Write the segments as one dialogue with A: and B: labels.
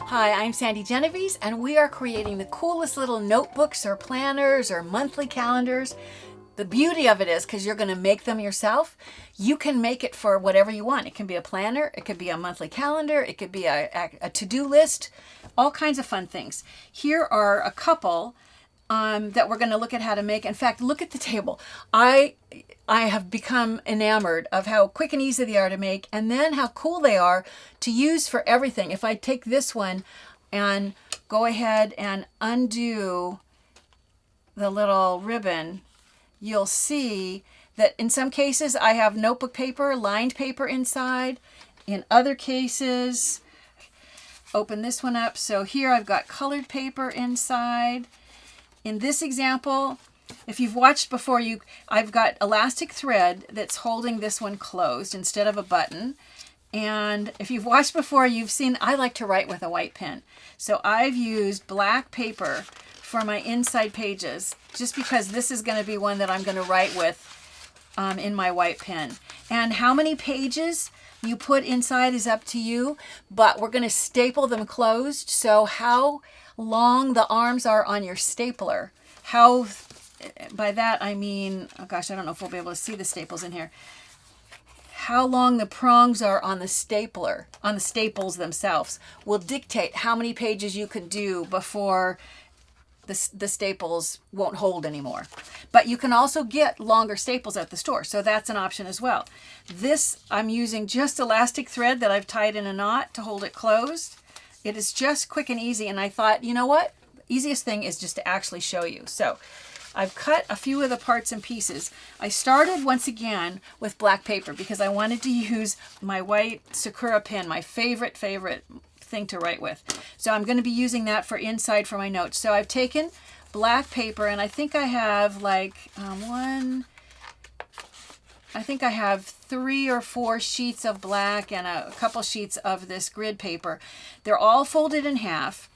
A: Hi, I'm Sandi Genovese, and we are creating the coolest little notebooks or planners or monthly calendars. The beauty of it is, because you're going to make them yourself, you can make it for whatever you want. It can be a planner, it could be a monthly calendar, it could be a to-do list, all kinds of fun things. Here are a couple that we're going to look at how to make. In fact, look at the table. I have become enamored of how quick and easy they are to make, and then how cool they are to use for everything. If I take this one and go ahead and undo the little ribbon, you'll see that in some cases I have notebook paper, lined paper inside. In other cases, open this one up. So here I've got colored paper inside. In this example, if you've watched before, I've got elastic thread that's holding this one closed instead of a button. And if you've watched before, you've seen I like to write with a white pen. So I've used black paper for my inside pages, just because this is going to be one that I'm going to write with in my white pen. And how many pages you put inside is up to you, but we're going to staple them closed. So how long the arms are on your stapler, by that I mean, oh gosh, I don't know if we'll be able to see the staples in here. How long the prongs are on the stapler, on the staples themselves, will dictate how many pages you can do before the staples won't hold anymore. But you can also get longer staples at the store, so that's an option as well. This, I'm using just elastic thread that I've tied in a knot to hold it closed. It is just quick and easy, and I thought, you know what? Easiest thing is just to actually show you. So I've cut a few of the parts and pieces. I started once again with black paper because I wanted to use my white Sakura pen, my favorite thing to write with. So I'm going to be using that for inside for my notes. So I've taken black paper, and I think I have like I think I have 3 or 4 sheets of black and a couple sheets of this grid paper. They're all folded in half,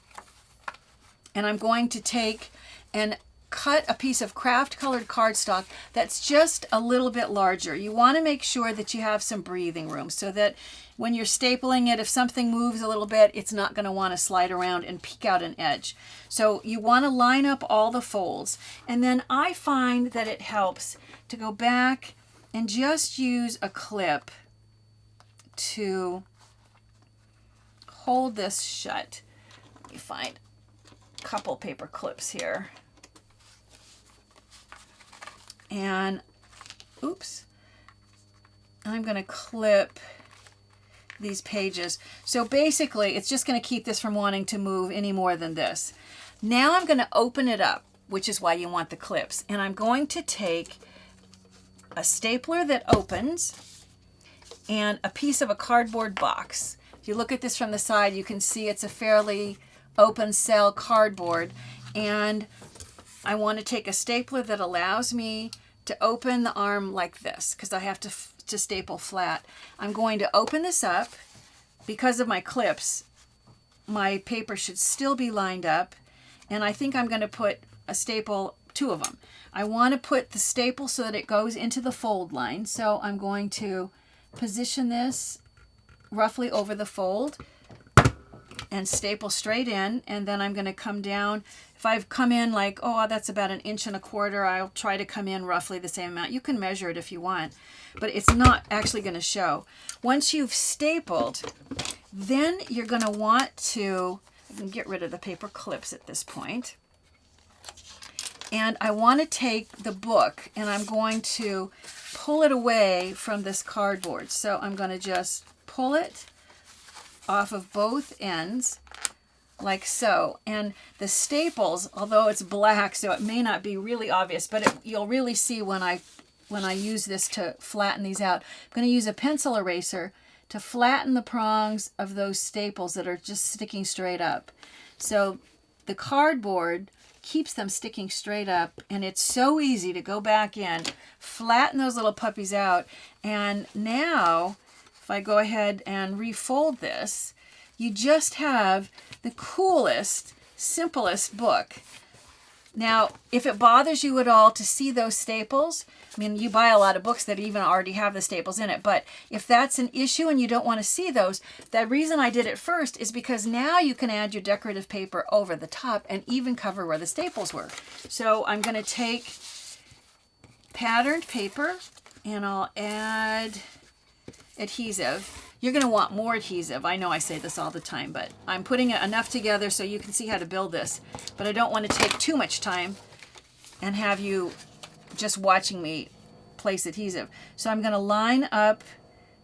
A: and I'm going to take and cut a piece of craft colored cardstock that's just a little bit larger. You want to make sure that you have some breathing room so that when you're stapling it, if something moves a little bit, it's not going to want to slide around and peek out an edge. So you want to line up all the folds. And then I find that it helps to go back and just use a clip to hold this shut. Let me find a couple paper clips here. And, oops, I'm going to clip these pages. So basically, it's just going to keep this from wanting to move any more than this. Now I'm going to open it up, which is why you want the clips. And I'm going to take a stapler that opens and a piece of a cardboard box. If you look at this from the side, you can see it's a fairly open cell cardboard. And I want to take a stapler that allows me to open the arm like this because I have to staple flat. I'm going to open this up. Because of my clips, my paper should still be lined up, and I think I'm going to put a staple, 2 of them. I want to put the staple so that it goes into the fold line, so I'm going to position this roughly over the fold and staple straight in, and then I'm going to come down. If I've come in like, oh, that's about 1.25 inches, I'll try to come in roughly the same amount. You can measure it if you want, but it's not actually going to show. Once you've stapled, then you're going to want to, I can get rid of the paper clips at this point. And I want to take the book and I'm going to pull it away from this cardboard. So I'm going to just pull it off of both ends like so. And the staples, although it's black so it may not be really obvious, but you'll really see when I use this to flatten these out. I'm going to use a pencil eraser to flatten the prongs of those staples that are just sticking straight up. So the cardboard keeps them sticking straight up, and it's so easy to go back in, flatten those little puppies out. And now if I go ahead and refold this, you just have the coolest, simplest book. Now, if it bothers you at all to see those staples, I mean, you buy a lot of books that even already have the staples in it, but if that's an issue and you don't want to see those, the reason I did it first is because now you can add your decorative paper over the top and even cover where the staples were. So I'm going to take patterned paper and I'll add adhesive. You're going to want more adhesive. I know I say this all the time, but I'm putting it enough together so you can see how to build this. But I don't want to take too much time and have you just watching me place adhesive. So I'm going to line up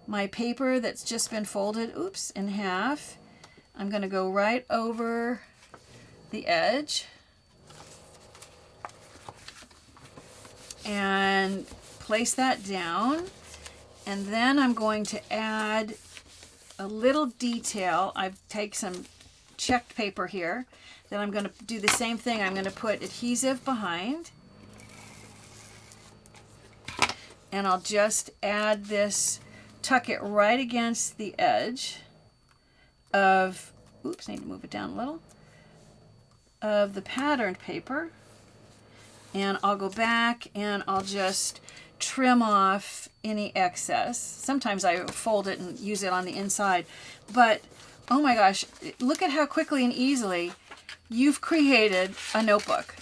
A: my paper that's just been folded, in half. I'm going to go right over the edge and place that down. And then I'm going to add a little detail. I've taken some checked paper here. Then I'm going to do the same thing. I'm going to put adhesive behind. And I'll just add this, tuck it right against the edge of, need to move it down a little, of the patterned paper. And I'll go back and I'll just trim off any excess. Sometimes I fold it and use it on the inside, but oh my gosh, look at how quickly and easily you've created a notebook.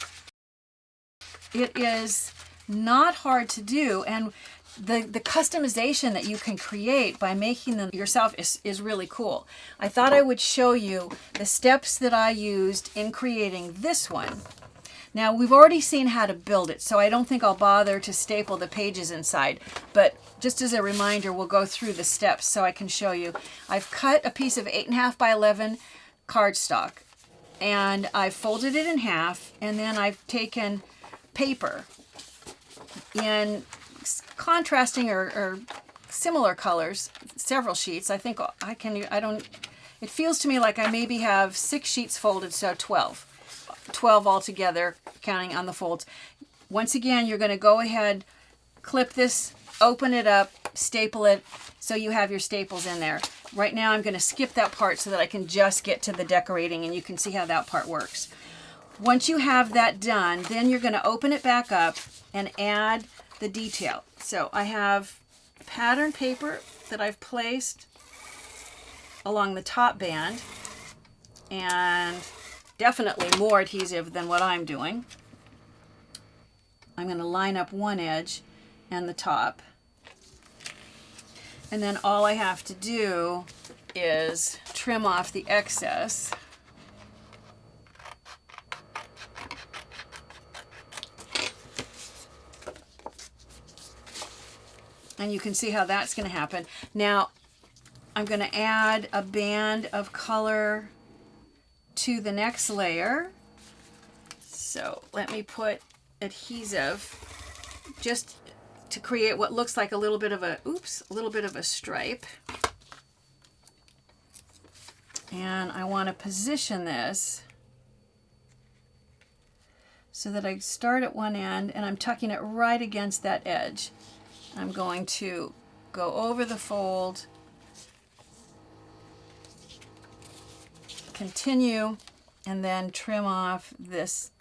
A: It is not hard to do, and the customization that you can create by making them yourself is really cool. I thought I would show you the steps that I used in creating this one. Now, we've already seen how to build it, so I don't think I'll bother to staple the pages inside. But just as a reminder, we'll go through the steps so I can show you. I've cut a piece of 8.5 by 11 cardstock, and I've folded it in half, and then I've taken paper in contrasting or similar colors, several sheets. I think it feels to me like I maybe have 6 sheets folded, so 12 altogether, counting on the folds. Once again, you're going to go ahead, clip this, open it up, staple it, so you have your staples in there. Right now I'm going to skip that part so that I can just get to the decorating, and you can see how that part works. Once you have that done, then you're going to open it back up and add the detail. So I have pattern paper that I've placed along the top band, and definitely more adhesive than what I'm doing. I'm going to line up one edge and the top. And then all I have to do is trim off the excess. And you can see how that's going to happen. Now, I'm going to add a band of color to the next layer. So let me put adhesive just to create what looks like a little bit of a stripe. And I want to position this so that I start at one end and I'm tucking it right against that edge. I'm going to go over the fold, continue, and then trim off this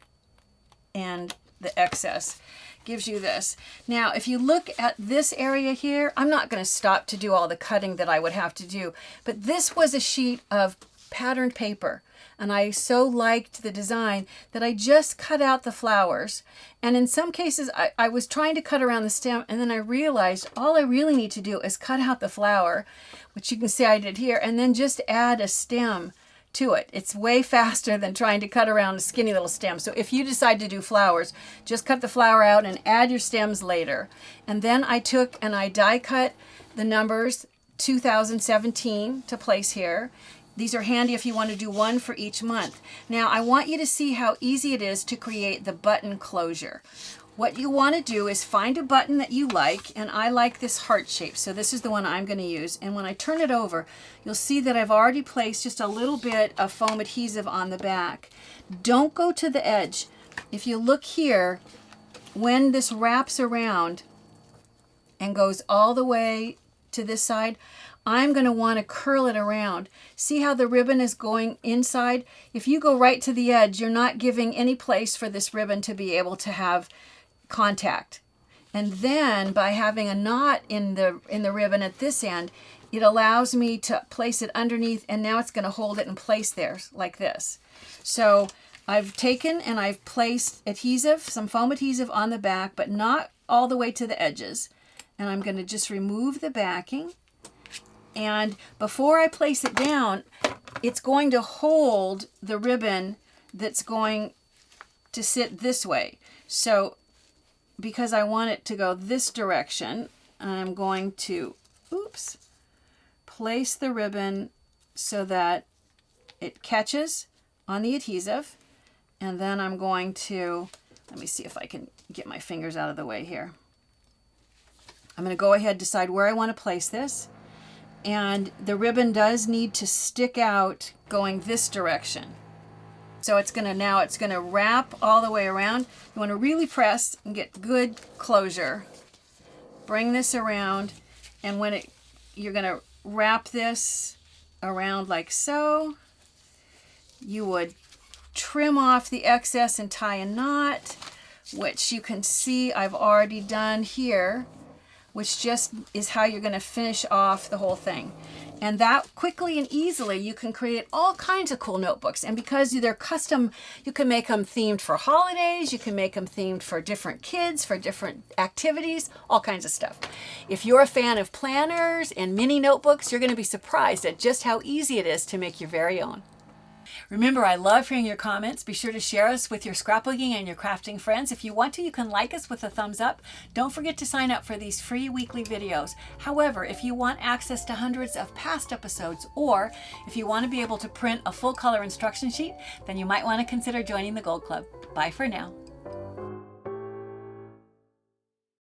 A: and the excess. Gives you this. Now, if you look at this area here, I'm not going to stop to do all the cutting that I would have to do, but this was a sheet of patterned paper, and I so liked the design that I just cut out the flowers. And in some cases, I was trying to cut around the stem, and then I realized all I really need to do is cut out the flower, which you can see I did here, and then just add a stem to it. It's way faster than trying to cut around a skinny little stem. So if you decide to do flowers, just cut the flower out and add your stems later. And then I took and I die cut the numbers 2017 to place here. These are handy if you want to do one for each month. Now I want you to see how easy it is to create the button closure. What you want to do is find a button that you like, and I like this heart shape, so this is the one I'm going to use. And when I turn it over, you'll see that I've already placed just a little bit of foam adhesive on the back. Don't go to the edge. If you look here, when this wraps around and goes all the way to this side, I'm going to want to curl it around. See how the ribbon is going inside? If you go right to the edge, you're not giving any place for this ribbon to be able to have contact. And then by having a knot in the ribbon at this end, it allows me to place it underneath, and now it's going to hold it in place there like this. So I've taken and I've placed adhesive, some foam adhesive on the back, but not all the way to the edges. And I'm going to just remove the backing. And before I place it down, it's going to hold the ribbon that's going to sit this way. So because I want it to go this direction, I'm going to, place the ribbon so that it catches on the adhesive. And then I'm going to, let me see if I can get my fingers out of the way here. I'm going to go ahead, decide where I want to place this. And the ribbon does need to stick out going this direction. So it's going to wrap all the way around. You want to really press and get good closure. Bring this around, and when you're going to wrap this around like so. You would trim off the excess and tie a knot, which you can see I've already done here, which just is how you're going to finish off the whole thing. And that quickly and easily you can create all kinds of cool notebooks. And because they're custom, you can make them themed for holidays, you can make them themed for different kids, for different activities, all kinds of stuff. If you're a fan of planners and mini notebooks, you're going to be surprised at just how easy it is to make your very own. Remember, I love hearing your comments. Be sure to share us with your scrapbooking and your crafting friends. If you want to, you can like us with a thumbs up. Don't forget to sign up for these free weekly videos. However, if you want access to hundreds of past episodes, or if you want to be able to print a full color instruction sheet, then you might want to consider joining the Gold Club. Bye for now.